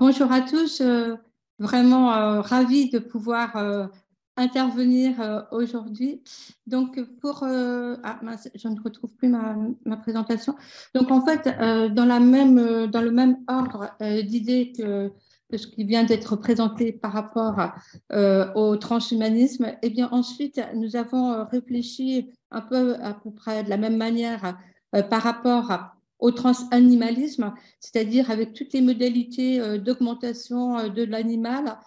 Bonjour à tous, vraiment ravie de pouvoir intervenir aujourd'hui. Donc, mince, je ne retrouve plus ma présentation. Donc, en fait, dans le même ordre d'idées que ce qui vient d'être présenté par rapport au transhumanisme, et bien ensuite, nous avons réfléchi à peu près de la même manière par rapport au transanimalisme, c'est-à-dire avec toutes les modalités d'augmentation de l'animal,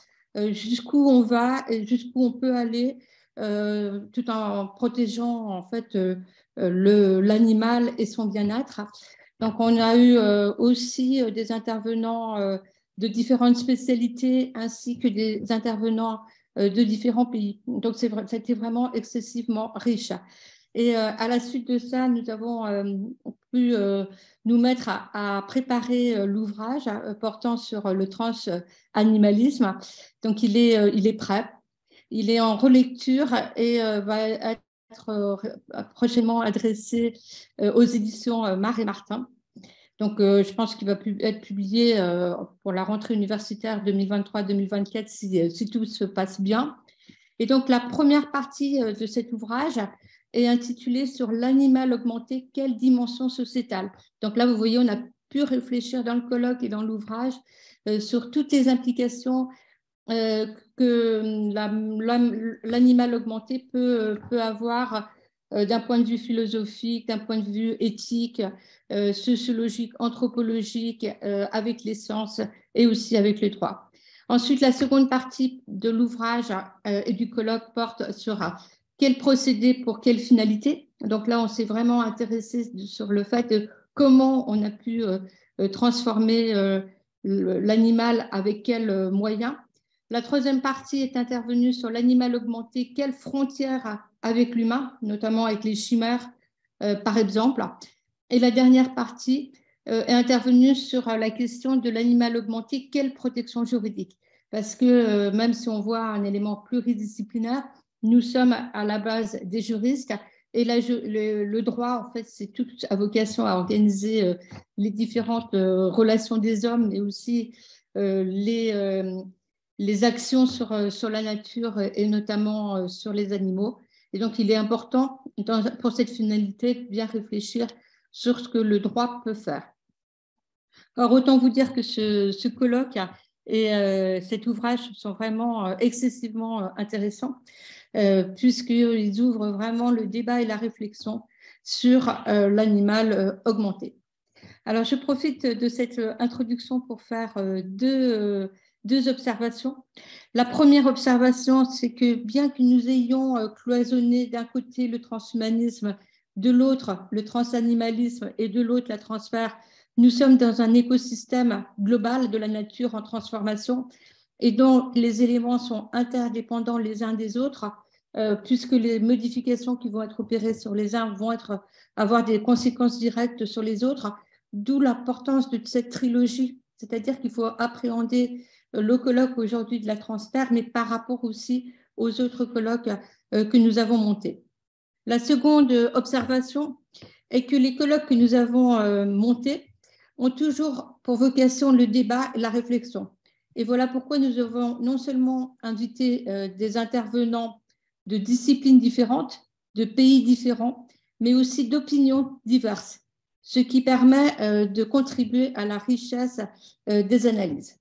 jusqu'où on va et jusqu'où on peut aller, tout en protégeant en fait l'animal et son bien-être. Donc, on a eu aussi des intervenants de différentes spécialités ainsi que des intervenants de différents pays. Donc, c'était vraiment excessivement riche. Et à la suite de ça, nous avons pu nous mettre à préparer l'ouvrage portant sur le transanimalisme. Donc, il est prêt, il est en relecture et va être prochainement adressé aux éditions Mar et Martin. Donc, je pense qu'il va être publié pour la rentrée universitaire 2023-2024 si tout se passe bien. Et donc, la première partie de cet ouvrage est intitulée sur l'animal augmenté, quelle dimension sociétale. Donc là, vous voyez, on a pu réfléchir dans le colloque et dans l'ouvrage sur toutes les implications que l'animal augmenté peut avoir d'un point de vue philosophique, d'un point de vue éthique, sociologique, anthropologique, avec les sciences et aussi avec les droits. Ensuite, la seconde partie de l'ouvrage et du colloque porte sur quel procédé pour quelle finalité. Donc là, on s'est vraiment intéressé sur le fait de comment on a pu transformer l'animal avec quels moyens. La troisième partie est intervenue sur l'animal augmenté, quelles frontières avec l'humain, notamment avec les chimères, par exemple. Et la dernière partie est intervenue sur la question de l'animal augmenté, quelle protection juridique. Parce que même si on voit un élément pluridisciplinaire, nous sommes à la base des juristes et le droit, en fait, c'est toute à vocation à organiser les différentes relations des hommes, mais aussi les actions sur la nature et notamment sur les animaux. Et donc, il est important, pour cette finalité, de bien réfléchir sur ce que le droit peut faire. Alors, autant vous dire que ce colloque et cet ouvrage sont vraiment excessivement intéressants, puisqu'ils ouvrent vraiment le débat et la réflexion sur l'animal augmenté. Alors, je profite de cette introduction pour faire deux observations. La première observation, c'est que bien que nous ayons cloisonné d'un côté le transhumanisme, de l'autre le transanimalisme et de l'autre la transphère, nous sommes dans un écosystème global de la nature en transformation et dont les éléments sont interdépendants les uns des autres, puisque les modifications qui vont être opérées sur les uns vont avoir des conséquences directes sur les autres, d'où l'importance de cette trilogie, c'est-à-dire qu'il faut appréhender le colloque aujourd'hui de la transphère, mais par rapport aussi aux autres colloques que nous avons montés. La seconde observation est que les colloques que nous avons montés ont toujours pour vocation le débat et la réflexion. Et voilà pourquoi nous avons non seulement invité des intervenants de disciplines différentes, de pays différents, mais aussi d'opinions diverses, ce qui permet de contribuer à la richesse des analyses.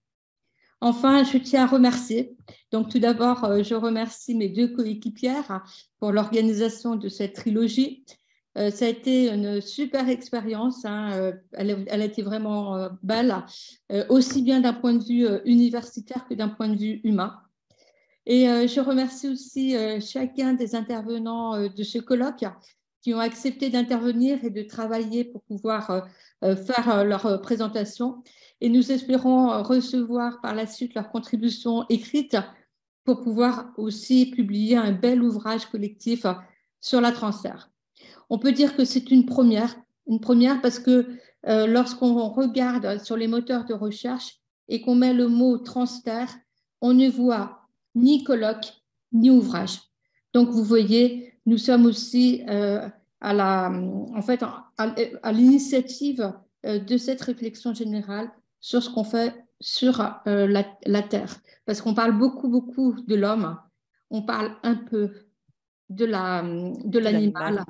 Enfin, je tiens à remercier. Donc, tout d'abord, je remercie mes deux coéquipières pour l'organisation de cette trilogie. Ça a été une super expérience. Elle a été vraiment belle, aussi bien d'un point de vue universitaire que d'un point de vue humain. Et je remercie aussi chacun des intervenants de ce colloque qui ont accepté d'intervenir et de travailler pour pouvoir faire leur présentation. Et nous espérons recevoir par la suite leurs contributions écrites pour pouvoir aussi publier un bel ouvrage collectif sur la transphère. On peut dire que c'est une première parce que lorsqu'on regarde sur les moteurs de recherche et qu'on met le mot transphère, on ne voit ni colloque, ni ouvrage. Donc, vous voyez, nous sommes aussi à l'initiative de cette réflexion générale sur ce qu'on fait sur la Terre. Parce qu'on parle beaucoup, beaucoup de l'homme, on parle un peu de l'animal,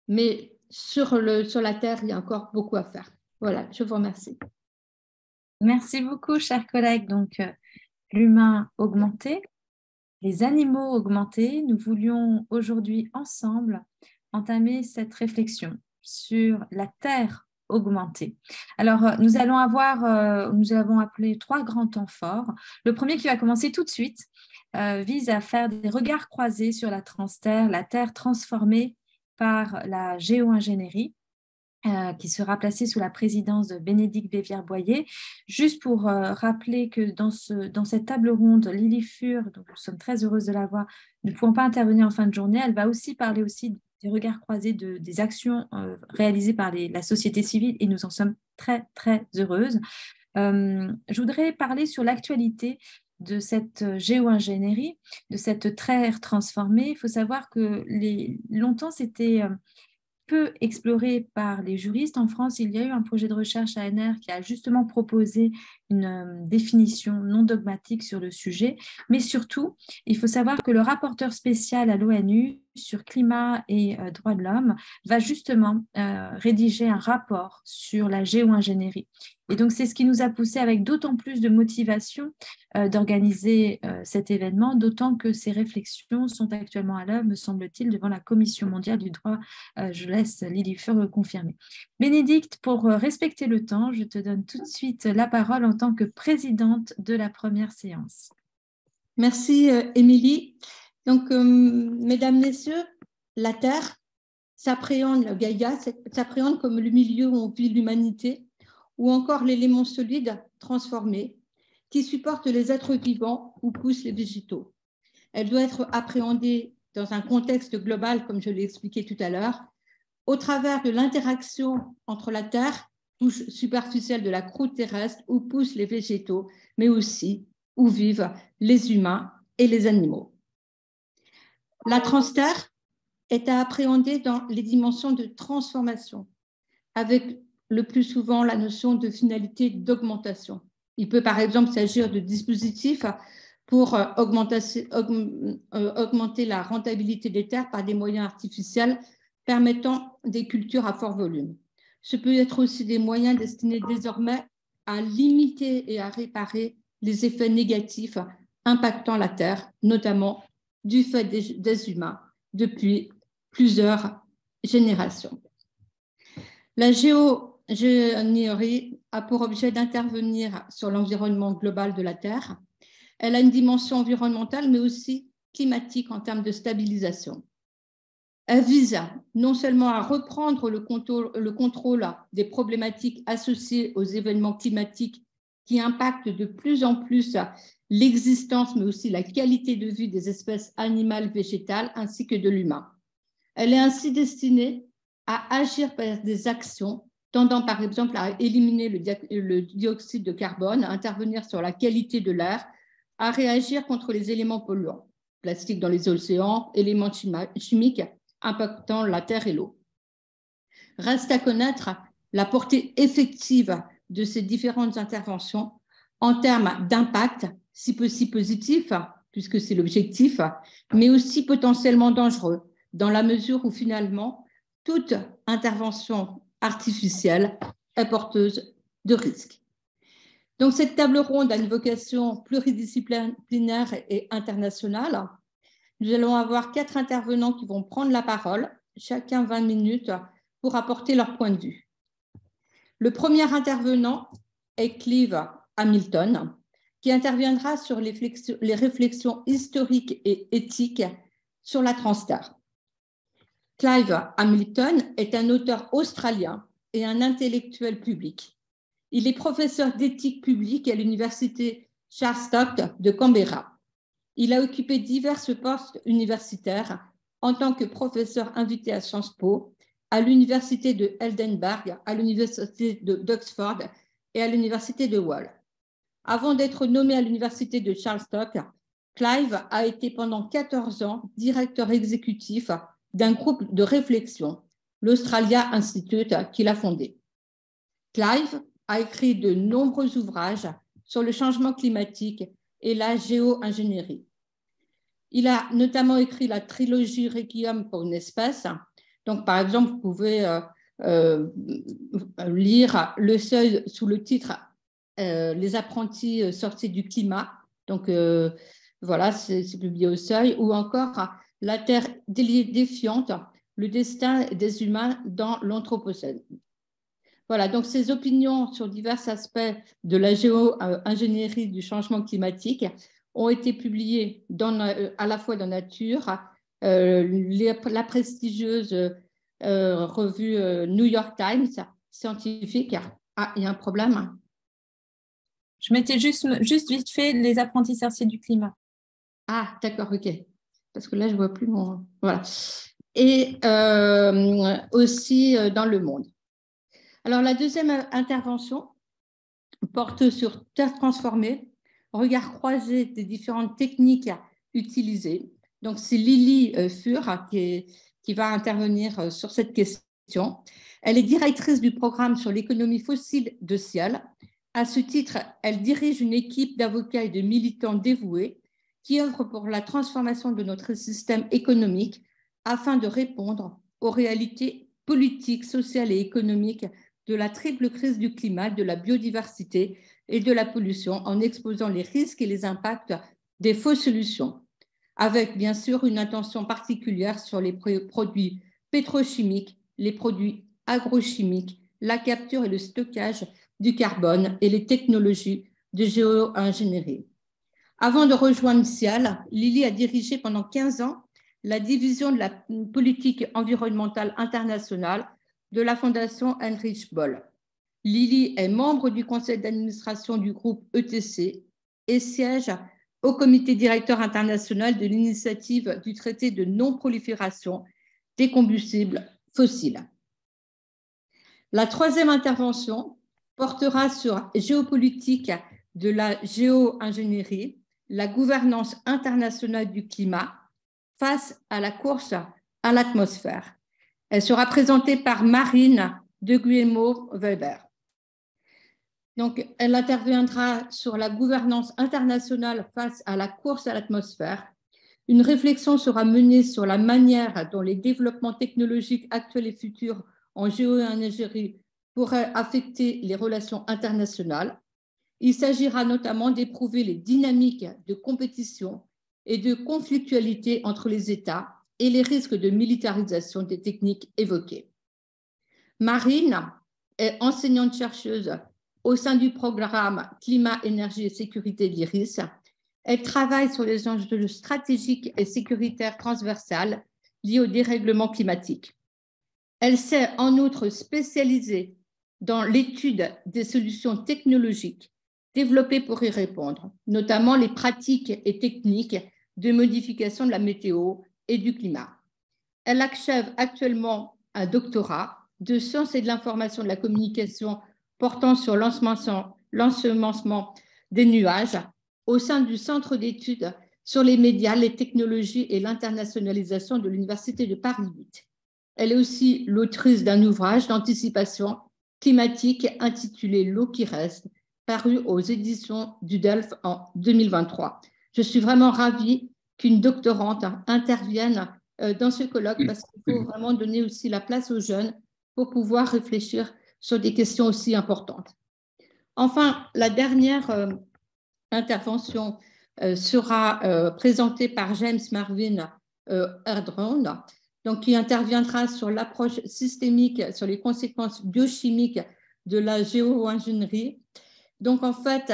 mais sur la Terre, il y a encore beaucoup à faire. Voilà, je vous remercie. Merci beaucoup, chers collègues. Donc, l'humain augmenté, les animaux augmentés, nous voulions aujourd'hui ensemble entamer cette réflexion sur la Terre augmentée. Alors, nous avons appelé 3 grands temps forts. Le premier qui va commencer tout de suite vise à faire des regards croisés sur la transterre, la Terre transformée par la géo-ingénierie. Qui sera placé sous la présidence de Bénédicte Bévière-Boyer. Juste pour rappeler que dans cette table ronde, Lily Fur, donc nous sommes très heureuses de la voir, ne pouvant pas intervenir en fin de journée, elle va aussi parler aussi des regards croisés des actions réalisées par la société civile et nous en sommes très, très heureuses. Je voudrais parler sur l'actualité de cette géo-ingénierie, de cette terre transformée. Il faut savoir que longtemps, c'était peu exploré par les juristes. En France, il y a eu un projet de recherche ANR qui a justement proposé une définition non dogmatique sur le sujet. Mais surtout, il faut savoir que le rapporteur spécial à l'ONU sur climat et droits de l'homme va justement rédiger un rapport sur la géo-ingénierie. Et donc, c'est ce qui nous a poussé avec d'autant plus de motivation d'organiser cet événement, d'autant que ces réflexions sont actuellement à l'œuvre, me semble-t-il, devant la Commission mondiale du droit. Je laisse Lily Fur le confirmer. Bénédicte, pour respecter le temps, je te donne tout de suite la parole en tant que présidente de la première séance. Merci, Émilie. Donc, mesdames, messieurs, la Terre s'appréhende, le Gaïa s'appréhende comme le milieu où on vit l'humanité, ou encore l'élément solide transformé qui supporte les êtres vivants ou pousse les végétaux. Elle doit être appréhendée dans un contexte global, comme je l'ai expliqué tout à l'heure, au travers de l'interaction entre la Terre, couche superficielle de la croûte terrestre, où poussent les végétaux, mais aussi où vivent les humains et les animaux. La transterre est à appréhender dans les dimensions de transformation, avec le plus souvent la notion de finalité d'augmentation. Il peut par exemple s'agir de dispositifs pour augmenter la rentabilité des terres par des moyens artificiels permettant des cultures à fort volume. Ce peut être aussi des moyens destinés désormais à limiter et à réparer les effets négatifs impactant la terre, notamment du fait des humains depuis plusieurs générations. La géo-ingénierie a pour objet d'intervenir sur l'environnement global de la Terre. Elle a une dimension environnementale, mais aussi climatique en termes de stabilisation. Elle vise non seulement à reprendre le contrôle des problématiques associées aux événements climatiques qui impactent de plus en plus l'existence, mais aussi la qualité de vie des espèces animales, végétales, ainsi que de l'humain. Elle est ainsi destinée à agir par des actions tendant par exemple à éliminer le dioxyde de carbone, à intervenir sur la qualité de l'air, à réagir contre les éléments polluants, plastique dans les océans, éléments chimiques impactant la terre et l'eau. Reste à connaître la portée effective de ces différentes interventions en termes d'impact, si possible positif, puisque c'est l'objectif, mais aussi potentiellement dangereux, dans la mesure où finalement, toute intervention artificielle est porteuse de risques. Donc, cette table ronde a une vocation pluridisciplinaire et internationale. Nous allons avoir 4 intervenants qui vont prendre la parole, chacun 20 minutes, pour apporter leur point de vue. Le premier intervenant est Clive Hamilton, qui interviendra sur les réflexions historiques et éthiques sur la transterre. Clive Hamilton est un auteur australien et un intellectuel public. Il est professeur d'éthique publique à l'université Charterhouse de Canberra. Il a occupé divers postes universitaires en tant que professeur invité à Sciences Po, à l'université de Heidelberg, à l'université d'Oxford et à l'université de Hull. Avant d'être nommé à l'université de Charterhouse, Clive a été pendant 14 ans directeur exécutif d'un groupe de réflexion, l'Australia Institute, qu'il a fondé. Clive a écrit de nombreux ouvrages sur le changement climatique et la géo-ingénierie. Il a notamment écrit la trilogie Requiem pour une espèce. Donc, par exemple, vous pouvez lire Le Seuil sous le titre Les apprentis sortis du climat. Donc, voilà, c'est publié au Seuil. Ou encore La Terre défiante, le destin des humains dans l'Anthropocène. Voilà, donc ces opinions sur divers aspects de la géo-ingénierie du changement climatique ont été publiées à la fois dans Nature, la prestigieuse revue New York Times scientifique. Ah, il y a un problème. Je mettais juste vite fait les apprentis sorciers du climat. Ah, d'accord, ok. Parce que là, je ne vois plus mon... Voilà. Et aussi dans Le Monde. Alors, la deuxième intervention porte sur Terre transformée, regard croisé des différentes techniques utilisées. Donc, c'est Lily Fur qui va intervenir sur cette question. Elle est directrice du programme sur l'économie fossile de Ciel. À ce titre, elle dirige une équipe d'avocats et de militants dévoués qui œuvrent pour la transformation de notre système économique afin de répondre aux réalités politiques, sociales et économiques de la triple crise du climat, de la biodiversité et de la pollution, en exposant les risques et les impacts des fausses solutions, avec bien sûr une attention particulière sur les produits pétrochimiques, les produits agrochimiques, la capture et le stockage du carbone et les technologies de géo-ingénierie. Avant de rejoindre Ciel, Lily a dirigé pendant 15 ans la division de la politique environnementale internationale de la Fondation Heinrich Böll. Lily est membre du conseil d'administration du groupe ETC et siège au comité directeur international de l'initiative du traité de non-prolifération des combustibles fossiles. La troisième intervention portera sur géopolitique de la géo-ingénierie, la gouvernance internationale du climat face à la course à l'atmosphère. Elle sera présentée par Marine de Guillemot-Weber. Donc, elle interviendra sur la gouvernance internationale face à la course à l'atmosphère. Une réflexion sera menée sur la manière dont les développements technologiques actuels et futurs en géo-ingénierie pourraient affecter les relations internationales. Il s'agira notamment d'éprouver les dynamiques de compétition et de conflictualité entre les États et les risques de militarisation des techniques évoquées. Marine est enseignante-chercheuse au sein du programme Climat, Énergie et Sécurité de l'IRIS. Elle travaille sur les enjeux stratégiques et sécuritaires transversales liés au dérèglement climatique. Elle s'est en outre spécialisée dans l'étude des solutions technologiques développées pour y répondre, notamment les pratiques et techniques de modification de la météo et du climat. Elle achève actuellement un doctorat de sciences et de l'information de la communication portant sur l'ensemencement des nuages au sein du Centre d'études sur les médias, les technologies et l'internationalisation de l'Université de Paris 8. Elle est aussi l'autrice d'un ouvrage d'anticipation climatique intitulé L'eau qui reste, paru aux éditions du Delphes en 2023. Je suis vraiment ravie qu'une doctorante intervienne dans ce colloque parce qu'il faut vraiment donner aussi la place aux jeunes pour pouvoir réfléchir sur des questions aussi importantes. Enfin, la dernière intervention sera présentée par James Marvin Erdron, donc qui interviendra sur l'approche systémique, sur les conséquences biochimiques de la géo-ingénierie. Donc, en fait,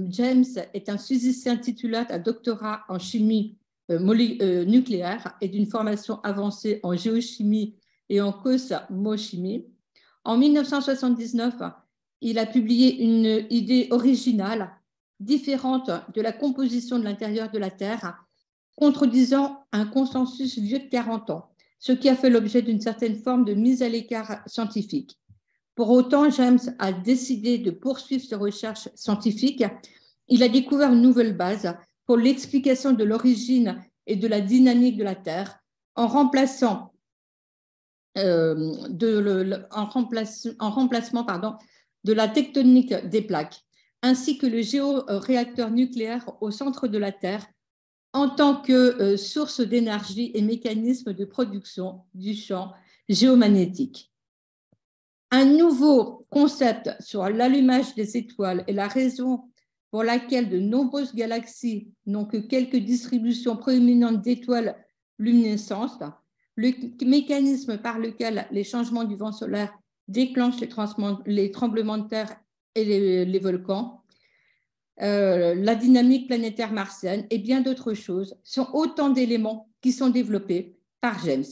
James est un physicien titulaire à doctorat en chimie nucléaire et d'une formation avancée en géochimie et en cosmochimie. En 1979, il a publié une idée originale, différente de la composition de l'intérieur de la Terre, contredisant un consensus vieux de 40 ans, ce qui a fait l'objet d'une certaine forme de mise à l'écart scientifique. Pour autant, James a décidé de poursuivre ses recherches scientifiques. Il a découvert une nouvelle base pour l'explication de l'origine et de la dynamique de la Terre en remplacement de la tectonique des plaques. ainsi que le géoréacteur nucléaire au centre de la Terre en tant que source d'énergie et mécanisme de production du champ géomagnétique. Un nouveau concept sur l'allumage des étoiles et la raison pour laquelle de nombreuses galaxies n'ont que quelques distributions proéminentes d'étoiles luminescentes, le mécanisme par lequel les changements du vent solaire déclenchent les tremblements de terre et les volcans, la dynamique planétaire martienne et bien d'autres choses sont autant d'éléments qui sont développés par James.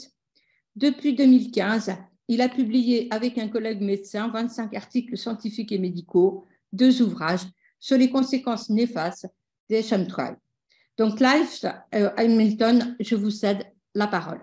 Depuis 2015, il a publié avec un collègue médecin 25 articles scientifiques et médicaux, 2 ouvrages sur les conséquences néfastes des chemtrails. Donc, Clive Hamilton, je vous cède la parole.